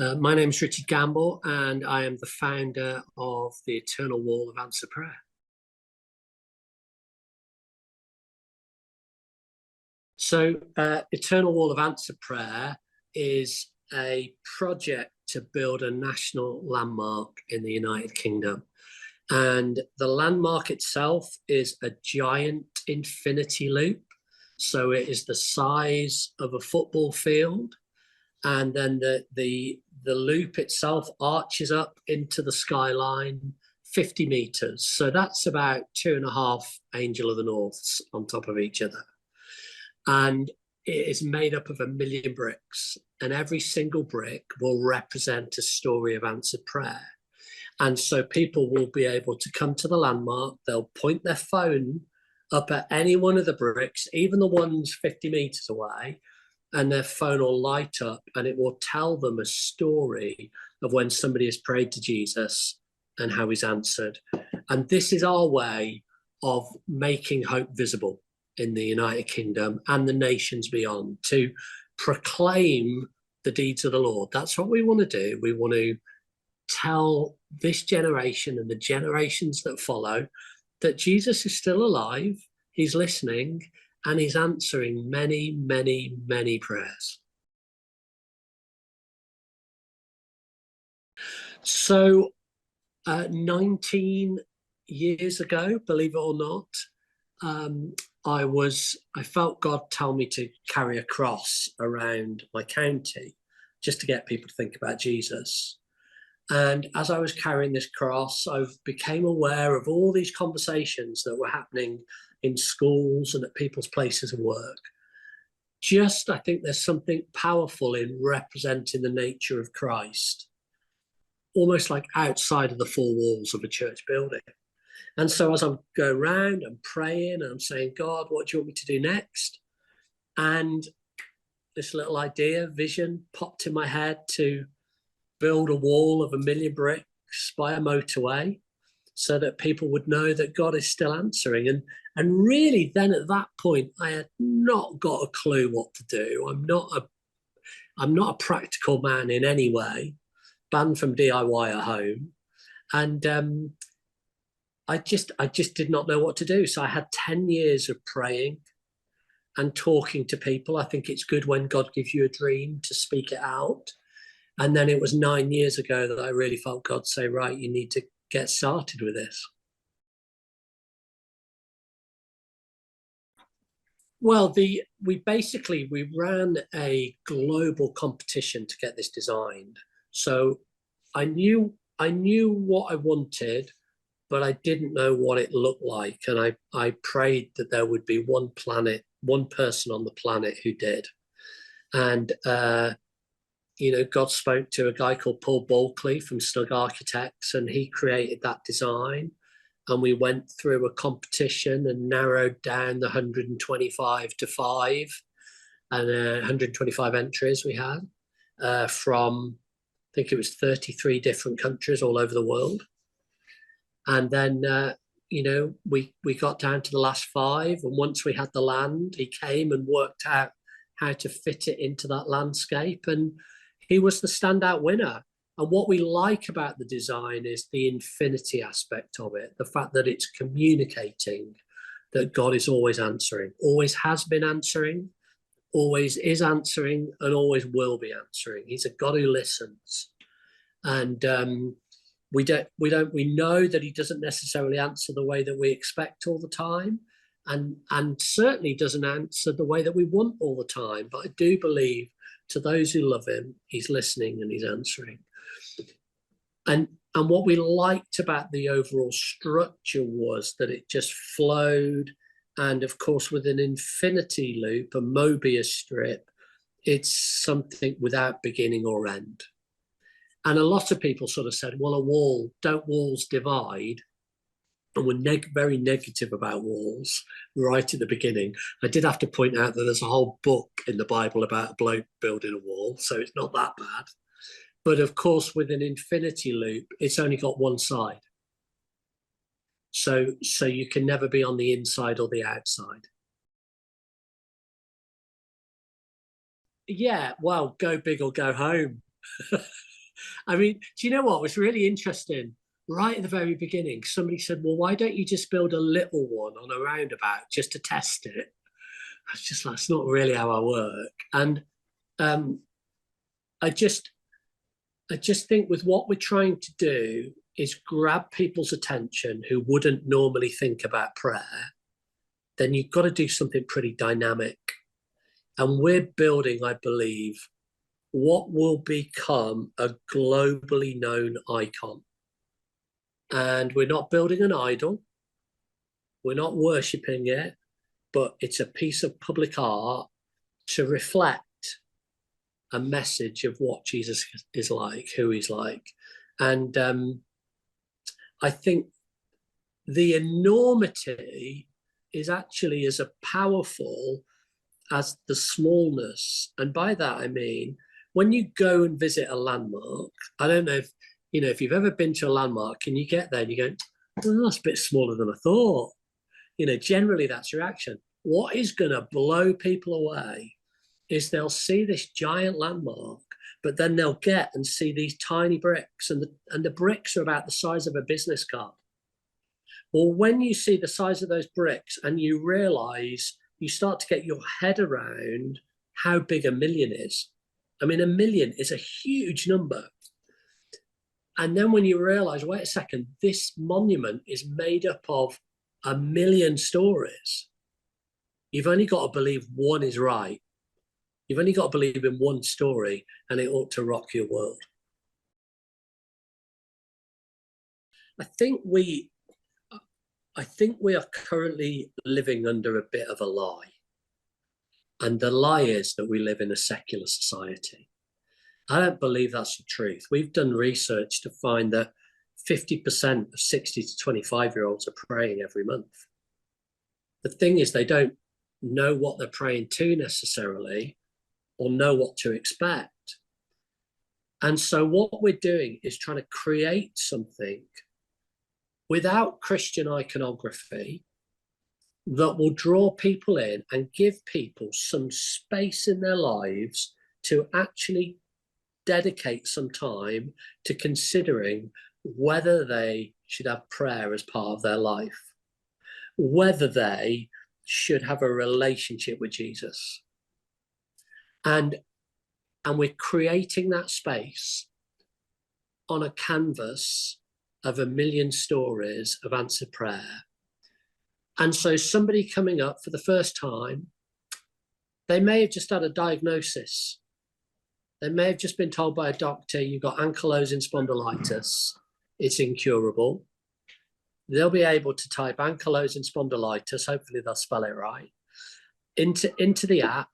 My name is Richard Gamble, and I am the founder of the Eternal Wall of Answer Prayer. So, Eternal Wall of Answer Prayer is a project to build a national landmark in the United Kingdom. And the landmark itself is a giant infinity loop. So it is the size of a football field. And then the loop itself arches up into the skyline 50 meters. So that's about 2.5 Angel of the Norths on top of each other. And it is made up of 1 million bricks. And every single brick will represent a story of answered prayer. And so people will be able to come to the landmark. They'll point their phone up at any one of the bricks, even the ones 50 meters away, and their phone will light up and it will tell them a story of when somebody has prayed to Jesus and how he's answered. And this is our way of making hope visible in the United Kingdom and the nations beyond, to proclaim the deeds of the Lord. That's what we want to do. We want to tell this generation and the generations that follow that Jesus is still alive, he's listening, and he's answering many, many, many prayers. So 19 years ago, believe it or not, I felt God tell me to carry a cross around my county just to get people to think about Jesus. And as I was carrying this cross, I became aware of all these conversations that were happening in schools and at people's places of work. I think there's something powerful in representing the nature of Christ, almost like outside of the four walls of a church building. And so as I go around and praying and I'm saying, God, what do you want me to do next? And this little vision popped in my head to build a wall of 1 million bricks by a motorway so that people would know that God is still answering. And really then at that point, I had not got a clue what to do. I'm not a practical man in any way, banned from DIY at home. And I just did not know what to do. So I had 10 years of praying and talking to people. I think it's good when God gives you a dream to speak it out. And then it was 9 years ago that I really felt God say, right, you need to get started with this. Well, we ran a global competition to get this designed. So I knew what I wanted, but I didn't know what it looked like. And I prayed that there would be one person on the planet who did. And God spoke to a guy called Paul Bulkley from Snug Architects, and he created that design. And we went through a competition and narrowed down the 125 to 5, and 125 entries we had from, I think it was 33 different countries all over the world. And then, we got down to the last 5. And once we had the land, he came and worked out how to fit it into that landscape. And he was the standout winner. And what we like about the design is the infinity aspect of it, the fact that it's communicating that God is always answering, always has been answering, always is answering, and always will be answering. He's a God who listens. And we know that he doesn't necessarily answer the way that we expect all the time, and certainly doesn't answer the way that we want all the time. But I do believe to those who love him, he's listening and he's answering. And what we liked about the overall structure was that it just flowed. And of course, with an infinity loop, a Mobius strip, it's something without beginning or end. And a lot of people sort of said, well, don't walls divide? And we're very negative about walls right at the beginning. I did have to point out that there's a whole book in the Bible about a bloke building a wall, so it's not that bad. But of course, with an infinity loop, it's only got one side. So you can never be on the inside or the outside. Yeah, well, go big or go home. I mean, do you know what was really interesting? Right at the very beginning, somebody said, well, why don't you just build a little one on a roundabout just to test it? I was just like, that's not really how I work. And um, I just think with what we're trying to do is grab people's attention who wouldn't normally think about prayer, then you've got to do something pretty dynamic. And we're building, I believe, what will become a globally known icon. And we're not building an idol. We're not worshipping it, but it's a piece of public art to reflect a message of what Jesus is like, who he's like. And I think the enormity is actually as powerful as the smallness. And by that, I mean, when you go and visit a landmark, I don't know if you've ever been to a landmark and you get there and you go, oh, that's a bit smaller than I thought. Generally that's your reaction. What is going to blow people away is they'll see this giant landmark, but then they'll get and see these tiny bricks, and the bricks are about the size of a business card. Well, when you see the size of those bricks and you realize, you start to get your head around how big a million is. I mean, a million is a huge number. And then when you realize, wait a second, this monument is made up of a million stories. You've only got to believe one is right. You've only got to believe in one story, and it ought to rock your world. I think we are currently living under a bit of a lie. And the lie is that we live in a secular society. I don't believe that's the truth. We've done research to find that 50% of 60 to 25-year-olds are praying every month. The thing is, they don't know what they're praying to necessarily, or know what to expect. And so what we're doing is trying to create something without Christian iconography that will draw people in and give people some space in their lives to actually dedicate some time to considering whether they should have prayer as part of their life, whether they should have a relationship with Jesus. And we're creating that space on a canvas of a million stories of answered prayer. And so somebody coming up for the first time, they may have just had a diagnosis. They may have just been told by a doctor, you've got ankylosing spondylitis, it's incurable. They'll be able to type ankylosing spondylitis, hopefully they'll spell it right, into the app.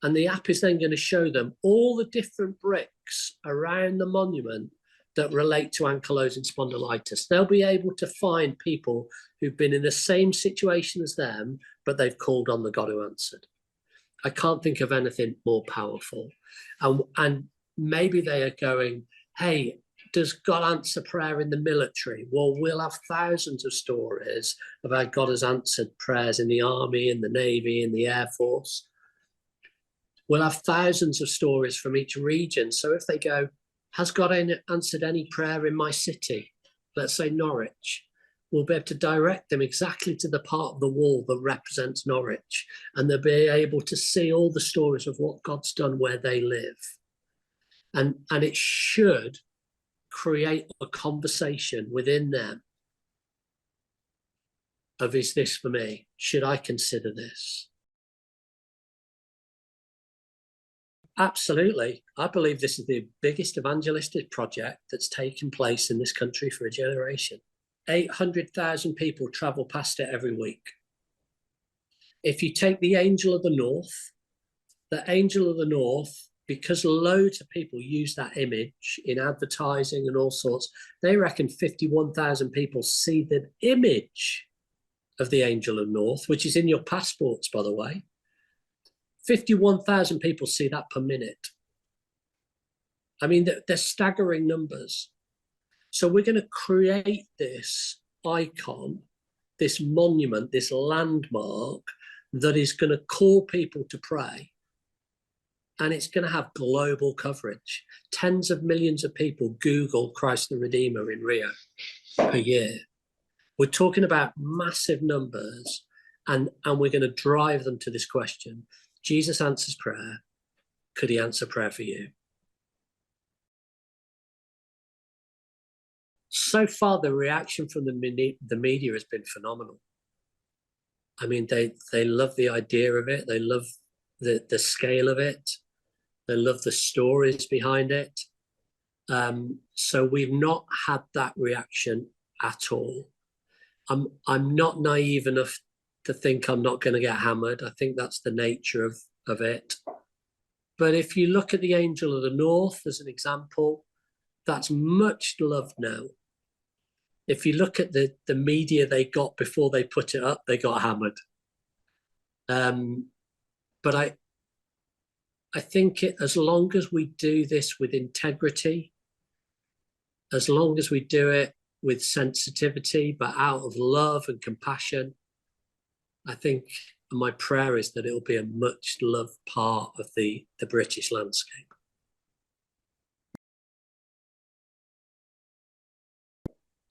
And the app is then going to show them all the different bricks around the monument that relate to ankylosing spondylitis. They'll be able to find people who've been in the same situation as them, but they've called on the God who answered. I can't think of anything more powerful. And maybe they are going, hey, does God answer prayer in the military? Well, we'll have thousands of stories of how God has answered prayers in the army, in the navy, in the air force. We'll have thousands of stories from each region. So if they go, has God answered any prayer in my city? Let's say Norwich. We'll be able to direct them exactly to the part of the wall that represents Norwich. And they'll be able to see all the stories of what God's done where they live. And it should create a conversation within them of, is this for me? Should I consider this? Absolutely. I believe this is the biggest evangelistic project that's taken place in this country for a generation. 800,000 people travel past it every week. If you take the Angel of the North, because loads of people use that image in advertising and all sorts, they reckon 51,000 people see the image of the Angel of the North, which is in your passports, by the way. 51,000 people see that per minute. I mean, they're staggering numbers. So we're going to create this icon, this monument, this landmark that is going to call people to pray. and it's going to have global coverage. Tens of millions of people Google Christ the Redeemer in Rio per year. We're talking about massive numbers, and we're going to drive them to this question. Jesus answers prayer. Could he answer prayer for you? So far, the reaction from the media has been phenomenal. I mean, they love the idea of it. They love the scale of it. They love the stories behind it. So we've not had that reaction at all. I'm not naive enough to think I'm not going to get hammered. I think that's the nature of it. But if you look at the Angel of the North as an example, that's much loved now. If you look at the media they got before they put it up, they got hammered. But I think as long as we do this with integrity, as long as we do it with sensitivity, but out of love and compassion, I think my prayer is that it'll be a much loved part of the British landscape.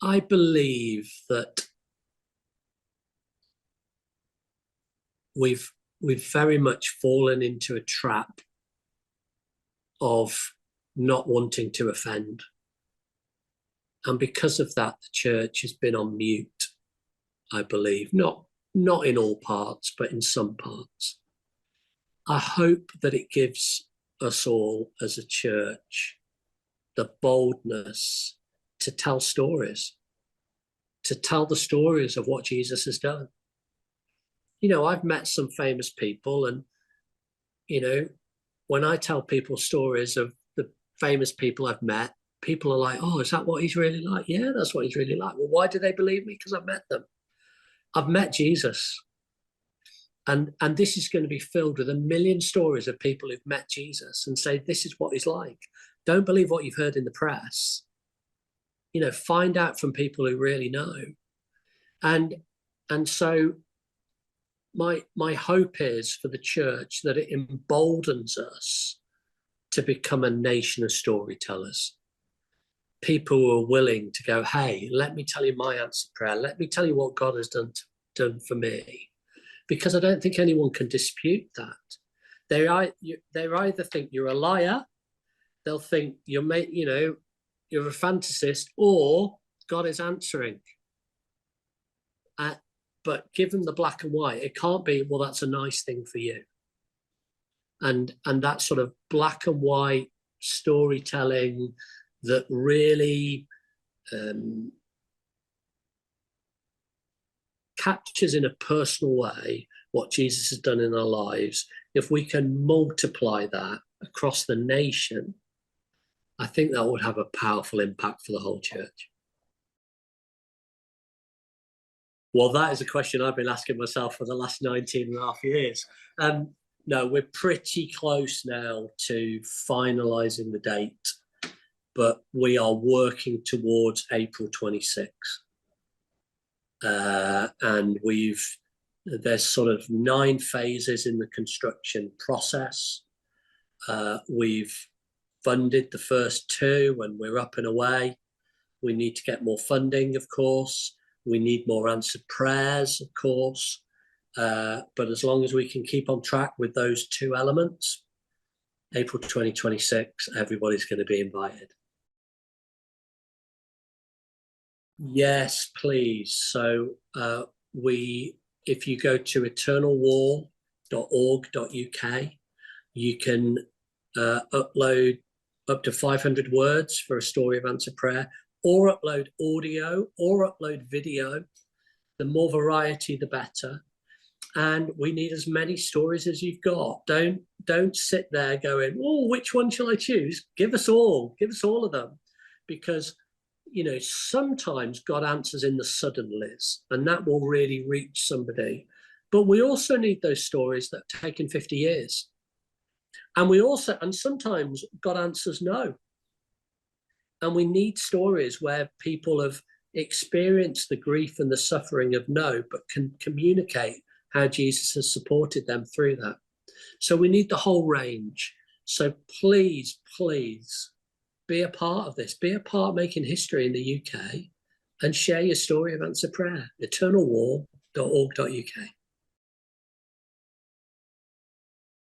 I believe that we've very much fallen into a trap of not wanting to offend. And because of that, the church has been on mute, I believe, not in all parts, but in some parts. I hope that it gives us all as a church the boldness to tell stories, to tell the stories of what Jesus has done. You know, I've met some famous people, and, you know, when I tell people stories of the famous people I've met, people are like, oh, is that what he's really like? Yeah, that's what he's really like. Well, why do they believe me? Because I've met them. I've met Jesus. And this is going to be filled with 1 million stories of people who've met Jesus and say, this is what he's like. Don't believe what you've heard in the press. You know, find out from people who really know. And so my hope is for the church that it emboldens us to become a nation of storytellers. People who are willing to go, hey, let me tell you my answered prayer. Let me tell you what God has done for me. Because I don't think anyone can dispute that. They either think you're a liar, they'll think you're a fantasist, or God is answering. But given the black and white, it can't be, well, that's a nice thing for you. And that sort of black and white storytelling that really captures in a personal way what Jesus has done in our lives. If we can multiply that across the nation, I think that would have a powerful impact for the whole church. Well, that is a question I've been asking myself for the last 19 and a half years. No, we're pretty close now to finalising the date, but we are working towards April 26th. And there's sort of 9 phases in the construction process. We've funded the first 2 and we're up and away. We need to get more funding, of course. We need more answered prayers, of course. But as long as we can keep on track with those 2 elements, April 2026, everybody's going to be invited. Yes, please. So if you go to eternalwall.org.uk, you can upload up to 500 words for a story of answered prayer, or upload audio, or upload video. The more variety, the better. And we need as many stories as you've got. Don't sit there going, oh, which one shall I choose? Give us all of them. Because, you know, sometimes God answers in the suddenlies, and that will really reach somebody. But we also need those stories that have taken 50 years. And sometimes God answers no. And we need stories where people have experienced the grief and the suffering of no, but can communicate how Jesus has supported them through that. So we need the whole range. So please, please be a part of this. Be a part of making history in the UK and share your story of answer prayer. Eternalwar.org.uk.